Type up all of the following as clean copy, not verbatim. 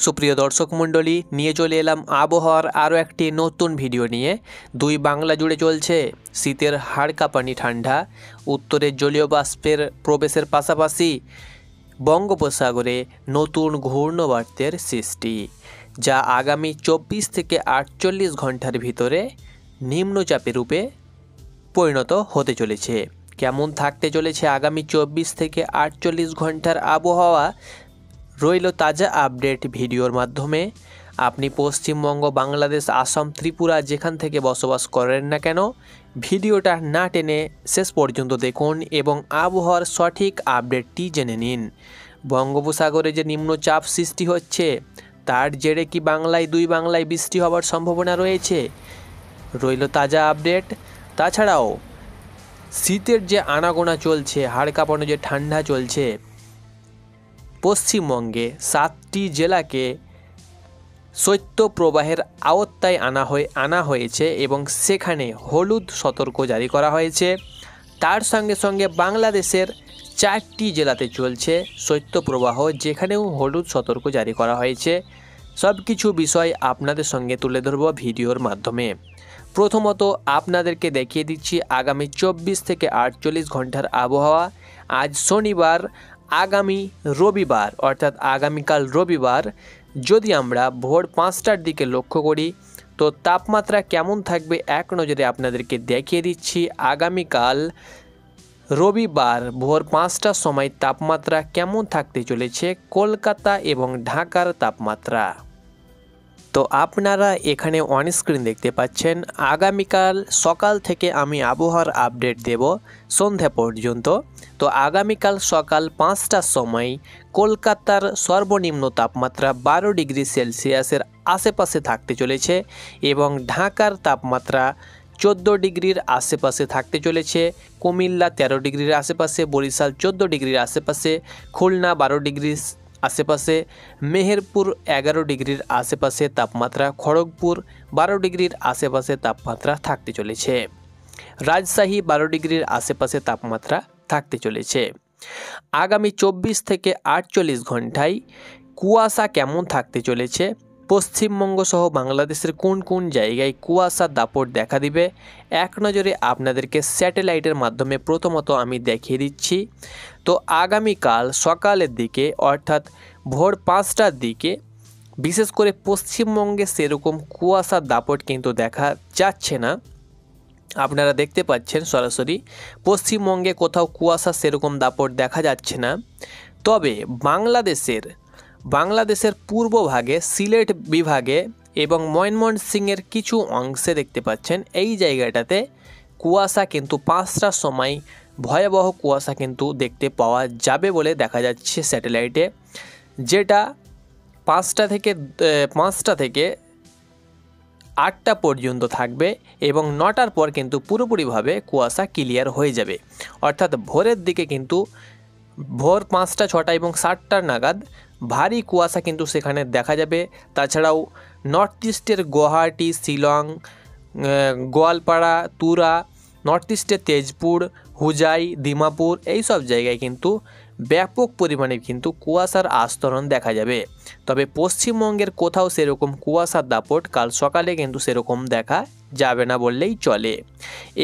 সুপ্রিয় দর্শক মণ্ডলী, নিয়ে চলে এলাম আবহাওয়ার আরও একটি নতুন ভিডিও নিয়ে। দুই বাংলা জুড়ে চলছে শীতের হাড় কাঁপানি ঠান্ডা। উত্তরের জলীয় বাষ্পের প্রবেশের পাশাপাশি বঙ্গোপসাগরে নতুন ঘূর্ণবার্তের সৃষ্টি, যা আগামী 24 থেকে 48 ঘন্টার ভিতরে নিম্নচাপের রূপে পরিণত হতে চলেছে। কেমন থাকতে চলেছে আগামী 24 থেকে 48 ঘন্টার আবহাওয়া রইল তাজা আপডেট ভিডিওর মাধ্যমে। আপনি পশ্চিমবঙ্গ, বাংলাদেশ, আসাম, ত্রিপুরা যেখান থেকে বসবাস করেন না কেন, ভিডিওটা না টেনে শেষ পর্যন্ত দেখুন এবং আবহাওয়ার সঠিক আপডেটটি জেনে নিন। বঙ্গোপসাগরে যে নিম্নচাপ সৃষ্টি হচ্ছে তার জেরে কি দুই বাংলায় বৃষ্টি হওয়ার সম্ভাবনা রয়েছে, রইল তাজা আপডেট। তাছাড়াও শীতের যে আনাগোনা চলছে, হাড় কাঁপানো যে ঠান্ডা চলছে, পশ্চিমবঙ্গে 7টি জেলাকে শৈত্যপ্রবাহের আওতায় আনা হয়েছে এবং সেখানে হলুদ সতর্ক জারি করা হয়েছে। তার সঙ্গে সঙ্গে বাংলাদেশের 4টি জেলাতে চলছে শৈত্যপ্রবাহ, যেখানেও হলুদ সতর্ক জারি করা হয়েছে। সব কিছু বিষয় আপনাদের সঙ্গে তুলে ধরব ভিডিওর মাধ্যমে। প্রথমত আপনাদেরকে দেখিয়ে দিচ্ছি আগামী 24 থেকে 48 ঘন্টার আবহাওয়া। আজ শনিবার, আগামী রবিবার অর্থাৎ আগামীকাল রবিবার যদি আমরা ভোর 5টার দিকে লক্ষ্য করি তো তাপমাত্রা কেমন থাকবে এক নজরে আপনাদেরকে দেখিয়ে দিচ্ছি। আগামীকাল রবিবার ভোর 5টার সময় তাপমাত্রা কেমন থাকতে চলেছে কলকাতা এবং ঢাকার তাপমাত্রা। তো আপনারা এখানে অন স্ক্রিন দেখতে পাচ্ছেন। আগামীকাল সকাল থেকে আমি আবহাওয়ার আপডেট দেব সন্ধ্যা পর্যন্ত। তো আগামীকাল সকাল 5টার সময় কলকাতার সর্বনিম্ন তাপমাত্রা 12 ডিগ্রি সেলসিয়াসের আশেপাশে থাকতে চলেছে এবং ঢাকার তাপমাত্রা 14 ডিগ্রির আশেপাশে থাকতে চলেছে। কুমিল্লা 13 ডিগ্রির আশেপাশে, বরিশাল 14 ডিগ্রির আশেপাশে, খুলনা 12 ডিগ্রির আশেপাশে, মেহেরপুর 11 ডিগ্রির আশেপাশে তাপমাত্রা, খড়গপুর 12 ডিগ্রির আশেপাশে তাপমাত্রা থাকতে চলেছে, রাজশাহী 12 ডিগ্রির আশেপাশে তাপমাত্রা থাকতে চলেছে। আগামী 24 থেকে 48 ঘন্টায় কুয়াশা কেমন থাকতে চলেছে, পশ্চিমবঙ্গ সহ বাংলাদেশের কোন কোন জায়গায় কুয়াশার দাপট দেখা দিবে এক নজরে আপনাদেরকে স্যাটেলাইটের মাধ্যমে প্রথমত আমি দেখিয়ে দিচ্ছি। তো আগামীকাল সকালের দিকে অর্থাৎ ভোর 5টার দিকে বিশেষ করে পশ্চিমবঙ্গে সেরকম কুয়াশার দাপট কিন্তু দেখা যাচ্ছে না। আপনারা দেখতে পাচ্ছেন সরাসরি পশ্চিমবঙ্গে কোথাও কুয়াশা সেরকম দাপট দেখা যাচ্ছে না। তবে বাংলাদেশের পূর্বভাগে, সিলেট বিভাগে এবং ময়মনসিংহের কিছু অংশে দেখতে পাচ্ছেন এই জায়গাটাতে কুয়াশা কিন্তু 5টার সময় ভয়াবহ কুয়াশা কিন্তু দেখতে পাওয়া যাবে বলে দেখা যাচ্ছে স্যাটেলাইটে, যেটা 5টা থেকে 8টা পর্যন্ত থাকবে এবং 9টার পর কিন্তু পুরোপুরিভাবে কুয়াশা ক্লিয়ার হয়ে যাবে। অর্থাৎ ভোরের দিকে কিন্তু ভোর 5টা, 6টা এবং 7টা নাগাদ ভারী কুয়াশা কিন্তু সেখানে দেখা যাবে। তাছাড়াও নর্থ ইস্টের গুয়াহাটি, শিলং, গোয়ালপাড়া, তুরা, নর্থ ইস্টের তেজপুর, হুজাই, দিমাপুর এই সব জায়গায় কিন্তু ব্যাপক পরিমাণে কিন্তু কুয়াশার আস্তরণ দেখা যাবে। তবে পশ্চিমবঙ্গের কোথাও সেরকম কুয়াশার দাপট কাল সকালে কিন্তু সেরকম দেখা যাবে না বললেই চলে।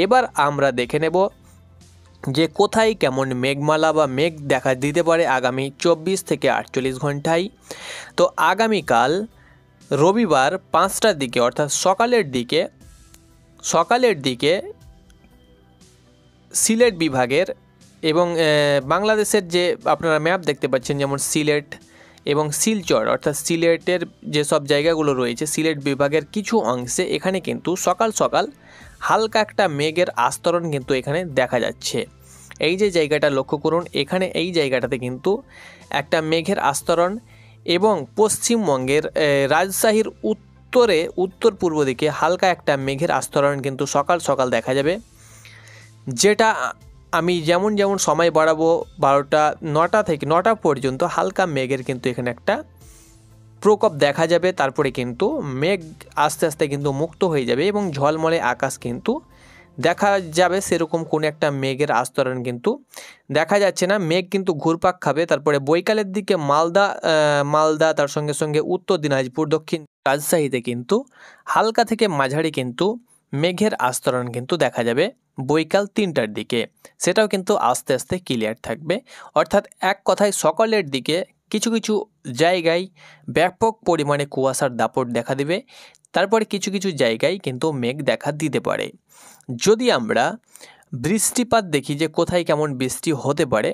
এবার আমরা দেখে নেব যে কোথায় কেমন মেঘমালা বা মেঘ দেখা দিতে পারে আগামী 24 থেকে 48 ঘন্টায়। তো আগামীকাল রবিবার 5টার দিকে অর্থাৎ সকালের দিকে সিলেট বিভাগের এবং বাংলাদেশের যে আপনারা ম্যাপ দেখতে পাচ্ছেন, যেমন সিলেট এবং শিলচর অর্থাৎ সিলেটের যেসব জায়গাগুলো রয়েছে সিলেট বিভাগের কিছু অংশে এখানে কিন্তু সকাল সকাল হালকা একটা মেঘের আস্তরণ কিন্তু এখানে দেখা যাচ্ছে। এই যে জায়গাটা লক্ষ্য করুন, এখানে এই জায়গাটাতে কিন্তু একটা মেঘের আস্তরণ এবং পশ্চিমবঙ্গের রাজশাহীর উত্তর পূর্ব দিকে হালকা একটা মেঘের আস্তরণ কিন্তু সকাল সকাল দেখা যাবে, যেটা আমি যেমন সময় বাড়াবো 9টা পর্যন্ত হালকা মেঘের কিন্তু এখানে একটা প্রকোপ দেখা যাবে। তারপরে কিন্তু মেঘ আস্তে আস্তে কিন্তু মুক্ত হয়ে যাবে এবং ঝলমলে আকাশ কিন্তু দেখা যাবে সেরকম কোনো একটা মেঘের আস্তরণ কিন্তু দেখা যাচ্ছে না। মেঘ কিন্তু ঘুরপাক খাবে। তারপরে বৈকালের দিকে মালদা তার সঙ্গে সঙ্গে উত্তর দিনাজপুর, দক্ষিণ রাজশাহীতে কিন্তু হালকা থেকে মাঝারি কিন্তু মেঘের আস্তরণ কিন্তু দেখা যাবে বৈকাল 3টার দিকে। সেটাও কিন্তু আস্তে আস্তে ক্লিয়ার থাকবে। অর্থাৎ এক কথায় সকালের দিকে কিছু কিছু জায়গায় ব্যাপক পরিমাণে কুয়াশার দাপট দেখা দেবে। তারপরে কিছু কিছু জায়গায় কিন্তু মেঘ দেখা দিতে পারে। যদি আমরা বৃষ্টিপাত দেখি যে কোথায় কেমন বৃষ্টি হতে পারে,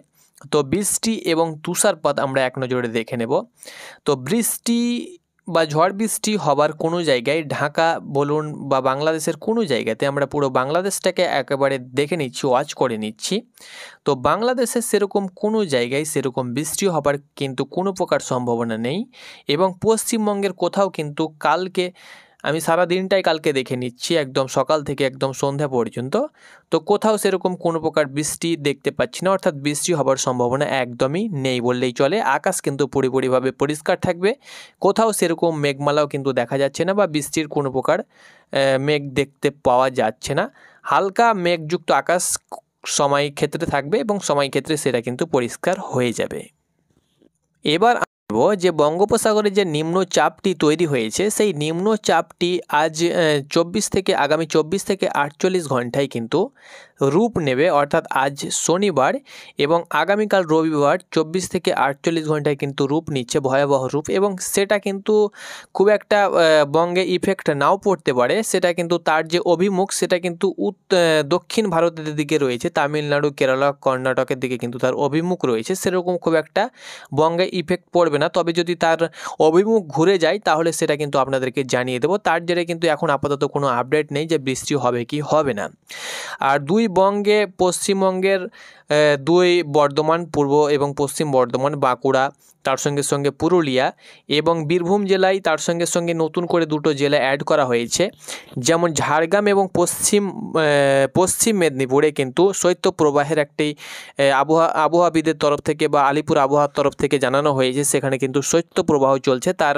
তো বৃষ্টি এবং তুষারপাত আমরা এক নজরে দেখে নেব। তো বৃষ্টি বা ঝড় বৃষ্টি হবার কোনো জায়গায়, ঢাকা বলুন বা বাংলাদেশের কোনো জায়গাতে, আমরা পুরো বাংলাদেশটাকে একেবারে দেখে নিচ্ছি, ওয়াচ করে নিচ্ছি। তো বাংলাদেশের সেরকম কোনো জায়গায় সেরকম বৃষ্টি হবার কিন্তু কোনো প্রকার সম্ভাবনা নেই। এবং পশ্চিমবঙ্গের কোথাও কিন্তু কালকে, আমি সারা দিনটাই কালকে দেখে নিচ্ছি একদম সকাল থেকে একদম সন্ধ্যা পর্যন্ত, তো কোথাও সেরকম কোনো প্রকার বৃষ্টি দেখতে পাচ্ছি না। অর্থাৎ বৃষ্টি হবার সম্ভাবনা একদমই নেই বললেই চলে। আকাশ কিন্তু পুরোপুরিভাবে পরিষ্কার থাকবে। কোথাও সেরকম মেঘমালাও কিন্তু দেখা যাচ্ছে না বা বৃষ্টির কোনো প্রকার মেঘ দেখতে পাওয়া যাচ্ছে না। হালকা মেঘযুক্ত আকাশ সময় ক্ষেত্রে থাকবে এবং সময় ক্ষেত্রে সেটা কিন্তু পরিষ্কার হয়ে যাবে। এবার যে বঙ্গোপসাগরে যে নিম্নচাপটি তৈরি হয়েছে, সেই নিম্নচাপটি আজ আগামী 24 থেকে 48 ঘন্টায় কিন্তু রূপ নেবে। অর্থাৎ আজ শনিবার এবং আগামীকাল রবিবার 24 থেকে 48 ঘন্টায় কিন্তু রূপ নিচ্ছে, ভয়াবহ রূপ। এবং সেটা কিন্তু খুব একটা বঙ্গে ইফেক্ট নাও পড়তে পারে। সেটা কিন্তু তার যে অভিমুখ সেটা কিন্তু দক্ষিণ ভারতের দিকে রয়েছে, তামিলনাড়ু, কেরালা, কর্ণাটকের দিকে কিন্তু তার অভিমুখ রয়েছে। সেরকম খুব একটা বঙ্গে ইফেক্ট পড়বে না। তবে যদি তার অভিমুখ ঘুরে যায় তাহলে সেটা কিন্তু আপনাদেরকে জানিয়ে দেবো। তার জেরে কিন্তু এখন আপাতত কোনো আপডেট নেই যে বৃষ্টি হবে কি হবে না। আর দুই বঙ্গে, পশ্চিমবঙ্গের দুই বর্ধমান, পূর্ব এবং পশ্চিম বর্ধমান, বাঁকুড়া, তার সঙ্গে সঙ্গে পুরুলিয়া এবং বীরভূম জেলায় তার সঙ্গে সঙ্গে নতুন করে দুটো জেলা অ্যাড করা হয়েছে। যেমন ঝাড়গ্রাম এবং পশ্চিম মেদিনীপুরে কিন্তু শৈত্যপ্রবাহের একটি আবহাওয়াবিদের তরফ থেকে বা আলিপুর আবহাওয়ার তরফ থেকে জানানো হয়েছে, সেখানে কিন্তু শৈত্যপ্রবাহ চলছে। তার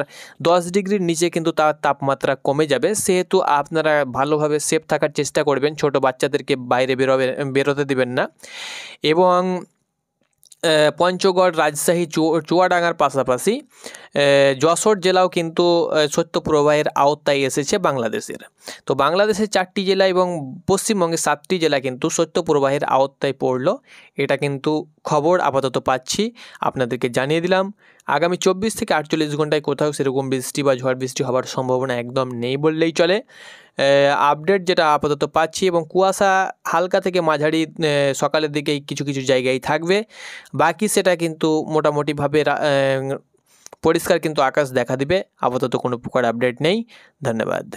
10 ডিগ্রির নিচে কিন্তু তার তাপমাত্রা কমে যাবে। সেহেতু আপনারা ভালোভাবে সেফ থাকার চেষ্টা করবেন, ছোট বাচ্চাদেরকে বাইরে বেরোতে দিবেন না। এবং পঞ্চগড়, রাজশাহী, চুয়াডাঙ্গার পাশাপাশি যশোর জেলাও কিন্তু শৈত্যপ্রবাহের আওতায় এসেছে বাংলাদেশের। তো বাংলাদেশের 4টি জেলা এবং পশ্চিমবঙ্গের 7টি জেলা কিন্তু শৈত্যপ্রবাহের আওতায় পড়ল। এটা কিন্তু খবর আপাতত পাচ্ছি, আপনাদেরকে জানিয়ে দিলাম। আগামী 24 থেকে 48 ঘন্টায় কোথাও সেরকম বৃষ্টি বা ঝড় বৃষ্টি হবার সম্ভাবনা একদম নেই বললেই চলে। আপডেট যেটা আপাতত পাচ্ছি, এবং কুয়াশা হালকা থেকে মাঝারি সকালের দিকেই কিছু কিছু জায়গায় থাকবে। বাকি সেটা কিন্তু মোটামুটিভাবে পরিষ্কার কিন্তু আকাশ দেখা দিবে। আপাতত কোনো প্রকার আপডেট নেই। ধন্যবাদ।